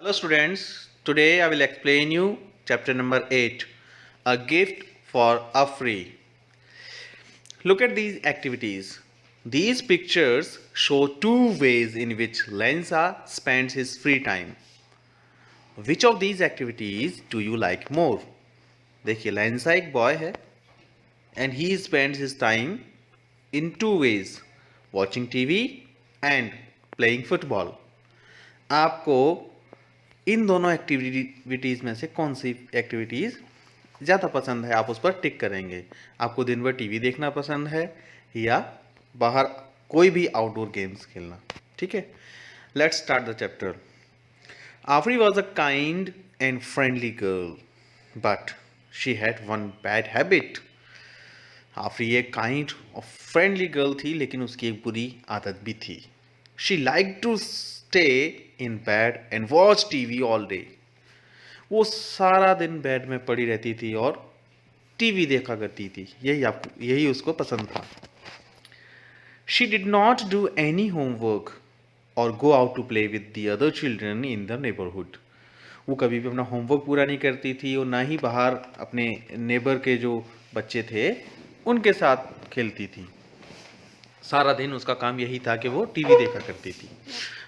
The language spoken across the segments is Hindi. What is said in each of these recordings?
Hello students, today I will explain you chapter number 8, a gift for Afri. Look at these activities. These pictures show two ways in which Lensa spends his free time. Which of these activities do you like more? देखिए लेंसा एक बॉय है and he spends his time in two ways, watching TV and playing football. आपको इन दोनों एक्टिविटीज़ में से कौन सी एक्टिविटीज़ ज़्यादा पसंद है, आप उस पर टिक करेंगे। आपको दिन भर टीवी देखना पसंद है या बाहर कोई भी आउटडोर गेम्स खेलना। ठीक है, let's start the chapter. Afri was a kind and friendly girl, but she had one bad habit. आफरी एक काइंड और फ्रेंडली गर्ल थी, लेकिन उसकी एक बुरी आदत भी थी। She like to stay in bed and watch TV all day. वो सारा दिन बेड में पड़ी रहती थी और टीवी देखा करती थी। यही उसको पसंद था। She did not do any homework or go out to play with the other children in the neighbourhood. वो कभी भी अपना होमवर्क पूरा नहीं करती थी और ना ही बाहर अपने नेबर के जो बच्चे थे उनके साथ खेलती थी। सारा दिन उसका काम यही था कि वो टीवी देखा करती थी।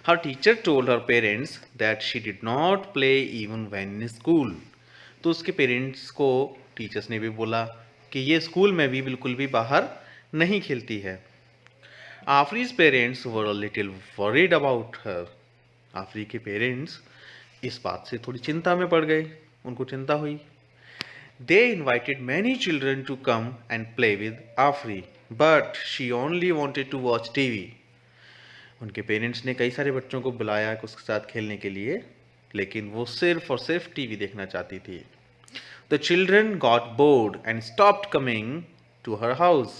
Her teacher told her parents that she did not play even when in school. तो उसके पेरेंट्स को टीचर्स ने भी बोला कि ये स्कूल में भी बिल्कुल भी बाहर नहीं खेलती है। Afri's parents were a little worried about her. Afri के पेरेंट्स इस बात से थोड़ी चिंता में पड़ गए, उनको चिंता हुई। They invited many children to come and play with Afri, but she only wanted to watch TV. उनके पेरेंट्स ने कई सारे बच्चों को बुलाया उसके साथ खेलने के लिए, लेकिन वो सिर्फ और सिर्फ टीवी देखना चाहती थी। The children got bored and stopped coming to her house.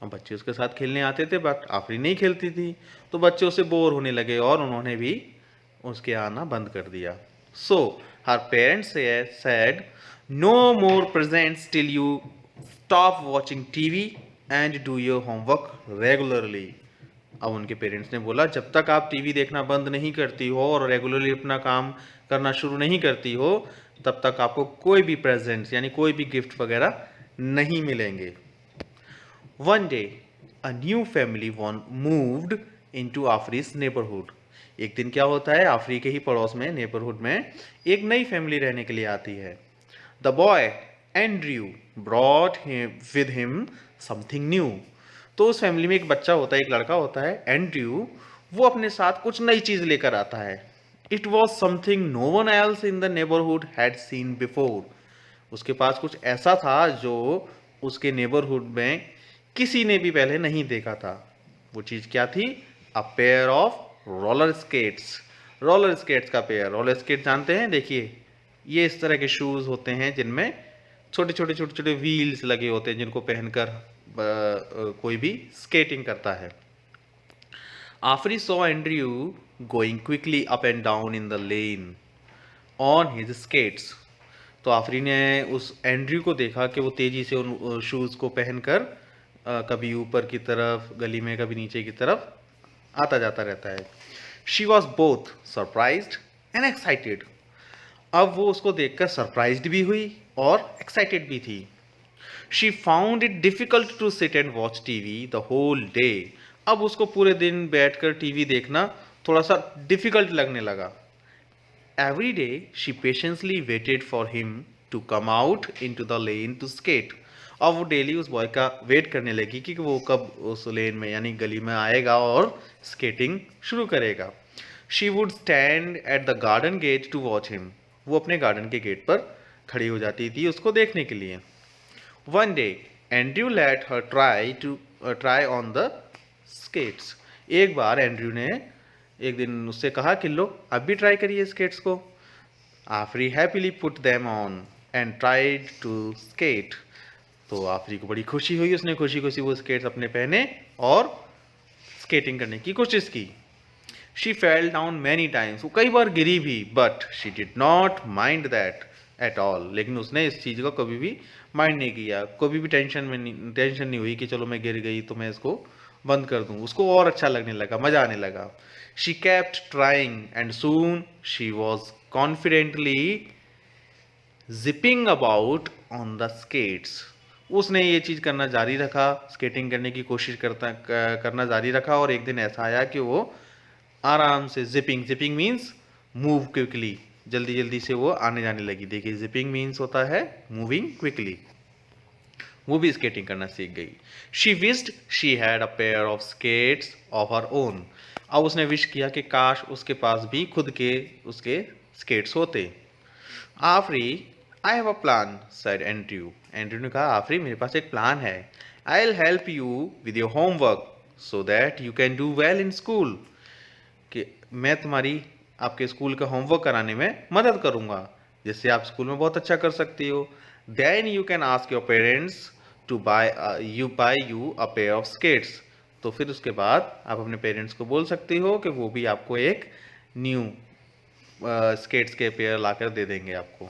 अब बच्चे उसके साथ खेलने आते थे बट आफरी नहीं खेलती थी, तो बच्चे उससे बोर होने लगे और उन्होंने भी उसके आना बंद कर दिया। So her parents said, "No more presents till you stop watching TV and do your homework regularly." अब उनके पेरेंट्स ने बोला जब तक आप टीवी देखना बंद नहीं करती हो और रेगुलरली अपना काम करना शुरू नहीं करती हो तब तक आपको कोई भी प्रेजेंट्स यानी कोई भी गिफ्ट वगैरह नहीं मिलेंगे। One day, a new family moved into Afri's neighborhood. एक दिन क्या होता है, आफरी के ही पड़ोस में नेबरहुड में एक नई फैमिली रहने के लिए आती है। The boy Andrew brought with him something new. तो उस फैमिली में एक बच्चा होता है, एक लड़का होता है एंड्रयू। वो अपने साथ कुछ नई चीज लेकर आता है। It was something no one else in the neighbourhood had seen before. उसके पास कुछ ऐसा था जो उसके नेबरहुड में किसी ने भी पहले नहीं देखा था। वो चीज क्या थी? अ pair of roller skates. Roller skates का पेयर। रोलर स्केट जानते हैं? देखिए ये इस तरह के शूज होते हैं जिनमें छोटे छोटे छोटे छोटे व्हील्स लगे होते हैं जिनको पहनकर कोई भी स्केटिंग करता है। Afri saw Andrew going quickly up and down in the lane on his skates. तो आफरी ने उस एंड्रयू को देखा कि वो तेजी से उन शूज को पहनकर कभी ऊपर की तरफ गली में कभी नीचे की तरफ आता जाता रहता है। She was both surprised and excited. अब वो उसको देखकर सरप्राइज्ड भी हुई और एक्साइटेड भी थी। She found it difficult to sit and watch TV the whole day. अब उसको पूरे दिन बैठकर टीवी देखना थोड़ा सा डिफिकल्ट लगने लगा। Every day she patiently waited for him to come out in to the lane to skate. और वो डेली उस बॉय का वेट करने लगी कि वो कब उस लेन में यानी गली में आएगा और स्केटिंग शुरू करेगा। She would stand at the garden gate to watch him. वो अपने गार्डन के गेट पर खड़ी हो जाती थी उसको देखने के लिए। One day Andrew let her try on the skates. एक बार एंड्रयू ने एक दिन उससे कहा कि लो अब भी ट्राई करिए स्केट्स को। Afri happily put them on and tried to skate. तो आफरी को बड़ी खुशी हुई, उसने खुशी खुशी वो स्केट्स अपने पहने और स्केटिंग करने की कोशिश की। She fell down many times. वो कई बार गिरी भी, but she did not mind that at all. लेकिन उसने इस चीज़ को कभी भी माइंड नहीं किया, कभी भी टेंशन नहीं हुई कि चलो मैं गिर गई तो मैं इसको बंद कर दूं, उसको और अच्छा लगने लगा, मजा आने लगा। She kept trying and soon she was confidently zipping about on the skates. उसने ये चीज़ करना जारी रखा, स्केटिंग करने की कोशिश करना जारी रखा, और एक दिन ऐसा आया कि वो आराम से जिपिंग, जिपिंग मीन्स मूव क्विकली, जल्दी जल्दी से वो आने जाने लगी। देखिए जिपिंग मीन्स होता है मूविंग क्विकली। वो भी स्केटिंग करना सीख गई। She wished she had a pair of skates of her own. अब उसने विश किया कि काश उसके पास भी खुद के उसके स्केट्स होते। Afri, I have a plan said Andrew. Andrew ने कहा, आफरी मेरे पास एक प्लान है। I will help you with your homework so that you can do well in school. कि मैं तुम्हारी आपके स्कूल का होमवर्क कराने में मदद करूंगा, जिससे आप स्कूल में बहुत अच्छा कर सकती हो। Then you can ask your parents to buy you a pair of skates. तो फिर उसके बाद आप अपने पेरेंट्स को बोल सकती हो कि वो भी आपको एक न्यू स्केट्स के पेयर लाकर दे देंगे आपको।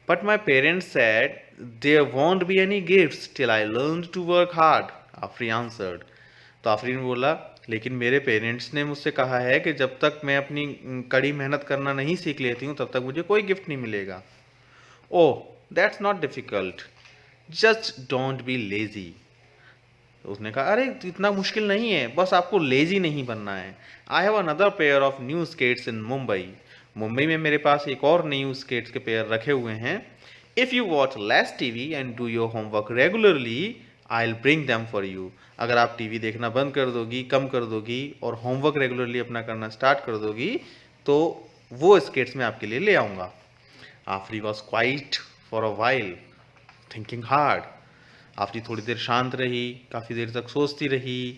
But my parents said there won't be any gifts till I learn to work hard, Afri answered. तो आफरी ने बोला, लेकिन मेरे पेरेंट्स ने मुझसे कहा है कि जब तक मैं अपनी कड़ी मेहनत करना नहीं सीख लेती हूँ तब तक मुझे कोई गिफ्ट नहीं मिलेगा। Oh that's not difficult, just don't be lazy. तो उसने कहा, अरे इतना मुश्किल नहीं है, बस आपको लेजी नहीं बनना है। I have another pair of new skates in Mumbai. Mumbai में मेरे पास एक और न्यू स्केट्स के पेयर रखे हुए हैं। If you watch less TV and do your homework regularly I will bring them for you. अगर आप टीवी देखना बंद कर दोगी, कम कर दोगी, और होमवर्क रेगुलरली अपना करना स्टार्ट कर दोगी, तो वो स्केट्स मैं आपके लिए ले आऊँगा। Afri was quiet for a while thinking hard. Afri थोड़ी देर शांत रही, काफ़ी देर तक सोचती रही।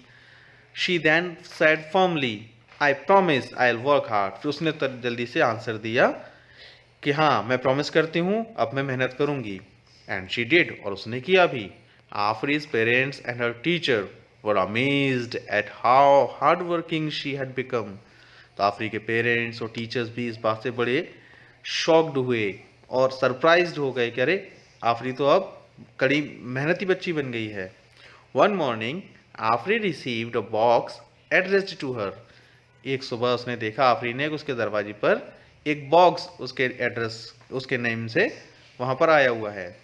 She then said firmly, I promise I will work hard. फिर उसने जल्दी से आंसर दिया कि हाँ मैं प्रॉमिस करती हूँ, अब मैं मेहनत करूँगी। एंड शी डिड, और उसने किया भी। Afri's parents and her teacher were amazed at how hard working she had become. तो आफरी के पेरेंट्स और टीचर्स भी इस बात से बड़े शॉक्ड हुए और सरप्राइज्ड हो गए कि अरे आफरी तो अब कड़ी मेहनती बच्ची बन गई है। One morning Afri received a box addressed to her. एक सुबह उसने देखा आफरी ने उसके दरवाजे पर एक बॉक्स उसके एड्रेस, उसके नेम से वहां पर आया हुआ है,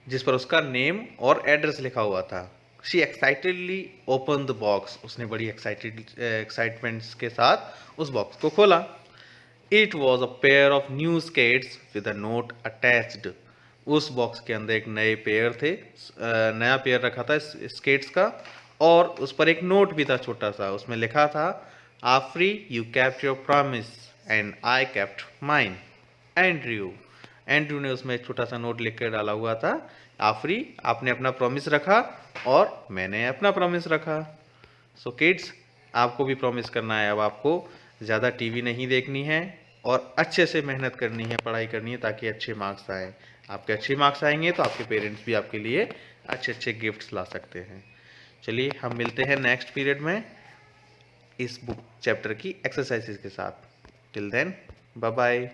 जिस पर उसका नेम और एड्रेस लिखा हुआ था। She excitedly open the box. उसने बड़ी एक्साइटमेंट्स के साथ उस बॉक्स को खोला। It was a pair of new skates with a note attached. उस बॉक्स के अंदर एक नए पेयर थे, नया पेयर रखा था स्केट्स का, और उस पर एक नोट भी था छोटा सा। उसमें लिखा था, Afri you kept your promise and I kept mine. Andrew, Andrew ने उसमें एक छोटा सा नोट लिख कर डाला हुआ था, आफरी आपने अपना प्रॉमिस रखा और मैंने अपना प्रॉमिस रखा। सो किड्स, आपको भी प्रॉमिस करना है, अब आपको ज़्यादा टीवी नहीं देखनी है और अच्छे से मेहनत करनी है, पढ़ाई करनी है, ताकि अच्छे मार्क्स आएँ। आपके अच्छे मार्क्स आएंगे तो आपके पेरेंट्स भी आपके लिए अच्छे अच्छे गिफ्ट्स ला सकते हैं। चलिए हम मिलते हैं नेक्स्ट पीरियड में इस बुक चैप्टर की एक्सरसाइजेस के साथ। Till then bye bye.